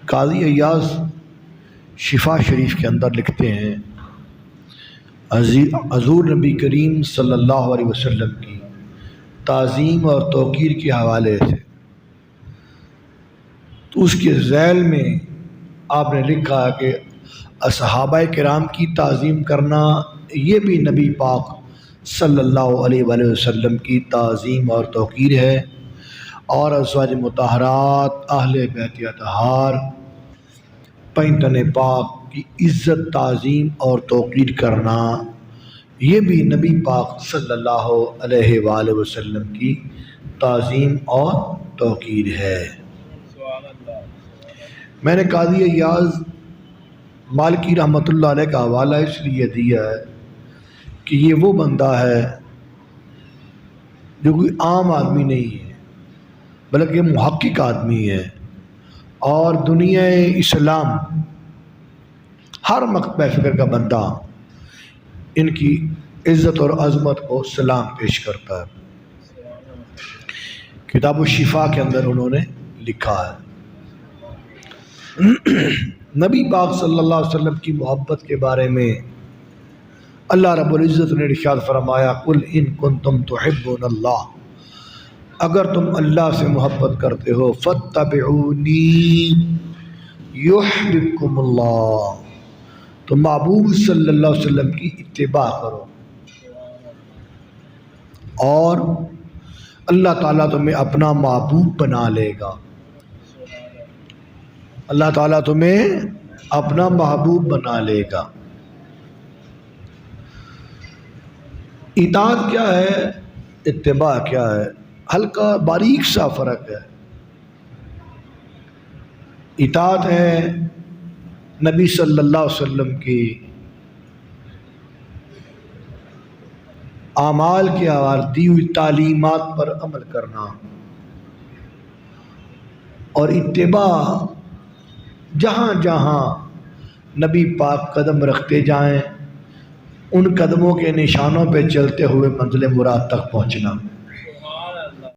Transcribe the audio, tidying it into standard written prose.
قاضی ایاز شفا شریف کے اندر لکھتے ہیں حضور نبی کریم صلی اللہ علیہ وسلم کی تعظیم اور توقیر کے حوالے سے، تو اس کے ذیل میں آپ نے لکھا کہ صحابہ کرام کی تعظیم کرنا یہ بھی نبی پاک صلی اللہ علیہ وآلہ وسلم کی تعظیم اور توقیر ہے، اور ازواج مطہرات اہل بیت اطہار پینتن پاک کی عزت تعظیم اور توقیر کرنا یہ بھی نبی پاک صلی اللہ علیہ وآلہ وسلم کی تعظیم اور توقیر ہے۔ میں نے قاضی ایاز مالکی رحمۃ اللہ علیہ کا حوالہ اس لیے دیا ہے کہ یہ وہ بندہ ہے جو کوئی عام آدمی نہیں ہے، بلکہ محقق آدمی ہے، اور دنیا اسلام ہر مکتبہ فکر کا بندہ ان کی عزت اور عظمت کو سلام پیش کرتا ہے۔ کتاب الشفا کے اندر انہوں نے لکھا ہے نبی پاک صلی اللہ علیہ وسلم کی محبت کے بارے میں اللہ رب العزت نے ارشاد فرمایا، قل ان کنتم تحبون اللہ، اگر تم اللہ سے محبت کرتے ہو، فاتبعونی یحببکم اللہ، تو محبوب صلی اللہ علیہ وسلم کی اتباع کرو اور اللہ تعالیٰ تمہیں اپنا محبوب بنا لے گا، اللہ تعالیٰ تمہیں اپنا محبوب بنا لے گا۔ اطاعت کیا ہے، اتباع کیا ہے، ہلکا باریک سا فرق ہے۔ اطاعت ہے نبی صلی اللہ علیہ وسلم کی اعمال کے حوالے دی ہوئی تعلیمات پر عمل کرنا، اور اتباع جہاں جہاں نبی پاک قدم رکھتے جائیں ان قدموں کے نشانوں پہ چلتے ہوئے منزل مراد تک پہنچنا۔